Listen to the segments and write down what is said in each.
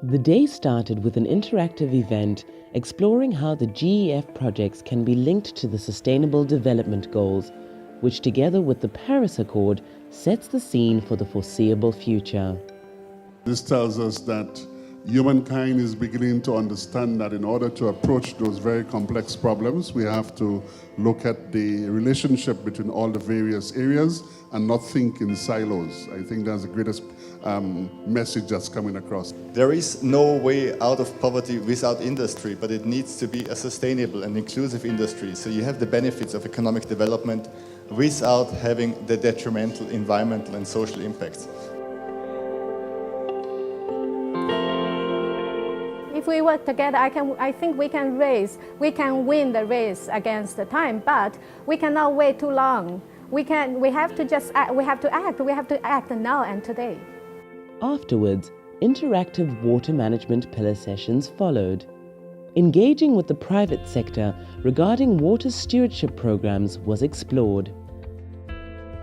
The day started with an interactive event exploring how the GEF projects can be linked to the Sustainable Development Goals, which together with the Paris Accord sets the scene for the foreseeable future. This tells us that humankind is beginning to understand that in order to approach those very complex problems, we have to look at the relationship between all the various areas and not think in silos. I think that's the greatest message that's coming across. There is no way out of poverty without industry, but it needs to be a sustainable and inclusive industry. So you have the benefits of economic development without having the detrimental environmental and social impacts. If we work together, I think we can win the race against the time, but we cannot wait too long. We have to act now and today. Afterwards, interactive water management pillar sessions followed. Engaging with the private sector regarding water stewardship programs was explored.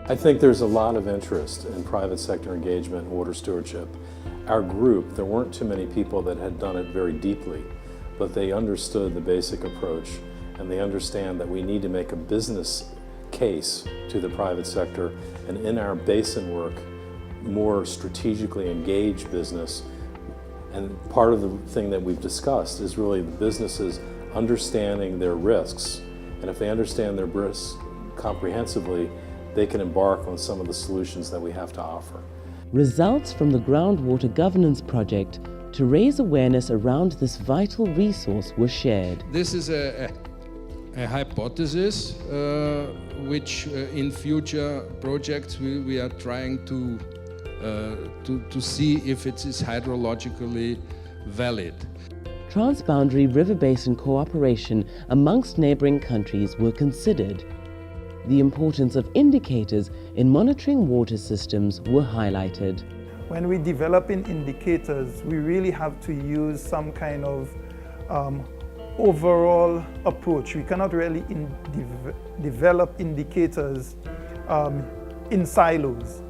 I think there's a lot of interest in private sector engagement in water stewardship. Our group, there weren't too many people that had done it very deeply, but they understood the basic approach and they understand that we need to make a business case to the private sector and in our basin work, more strategically engage business. And part of the thing that we've discussed is really the businesses understanding their risks. And if they understand their risks comprehensively, they can embark on some of the solutions that we have to offer. Results from the Groundwater Governance Project to raise awareness around this vital resource were shared. This is a hypothesis which in future projects we are trying to see if it is hydrologically valid. Transboundary river basin cooperation amongst neighboring countries were considered. The importance of indicators in monitoring water systems were highlighted. When we develop indicators, we really have to use some kind of overall approach. We cannot really develop indicators in silos.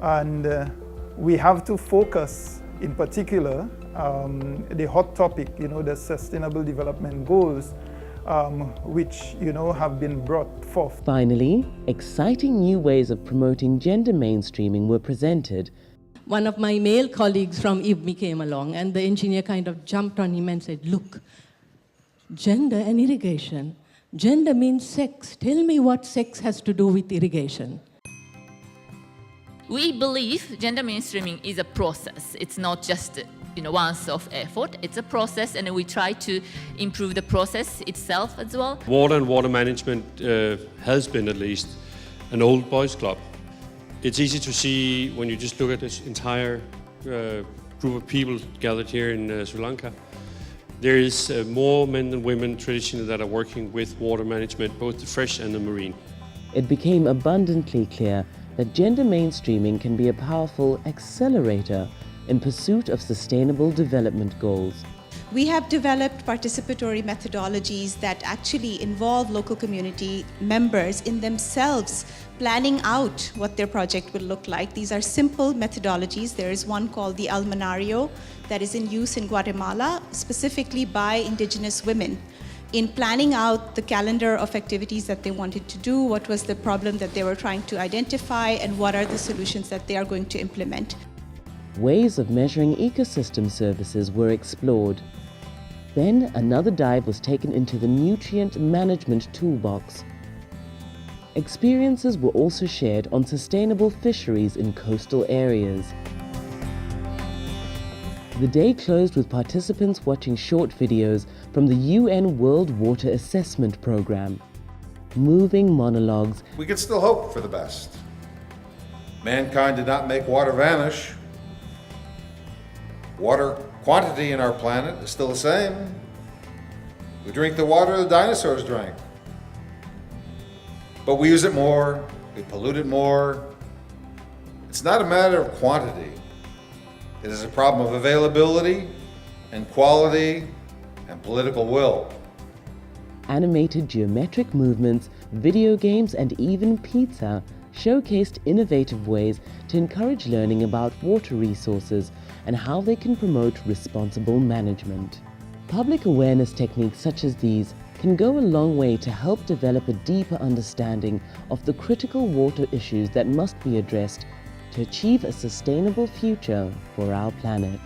And we have to focus, in particular, the hot topic, the Sustainable Development Goals, which, have been brought forth. Finally, exciting new ways of promoting gender mainstreaming were presented. One of my male colleagues from IBMI came along and the engineer kind of jumped on him and said, "Look, gender and irrigation. Gender means sex. Tell me what sex has to do with irrigation." We believe gender mainstreaming is a process. It's not just once-off effort. It's a process, and we try to improve the process itself as well. Water and water management has been at least an old boys club. It's easy to see when you just look at this entire group of people gathered here in Sri Lanka. There is more men than women traditionally that are working with water management, both the fresh and the marine. It became abundantly clear that gender mainstreaming can be a powerful accelerator in pursuit of sustainable development goals. We have developed participatory methodologies that actually involve local community members in themselves planning out what their project will look like. These are simple methodologies. There is one called the Almanario that is in use in Guatemala, specifically by indigenous women, in planning out the calendar of activities that they wanted to do, what was the problem that they were trying to identify, and what are the solutions that they are going to implement. Ways of measuring ecosystem services were explored. Then another dive was taken into the nutrient management toolbox. Experiences were also shared on sustainable fisheries in coastal areas. The day closed with participants watching short videos from the UN World Water Assessment Program. Moving monologues. We can still hope for the best. Mankind did not make water vanish. Water quantity in our planet is still the same. We drink the water the dinosaurs drank. But we use it more, we pollute it more. It's not a matter of quantity. It is a problem of availability and quality and political will. Animated geometric movements, video games, and even pizza showcased innovative ways to encourage learning about water resources and how they can promote responsible management. Public awareness techniques such as these can go a long way to help develop a deeper understanding of the critical water issues that must be addressed to achieve a sustainable future for our planet.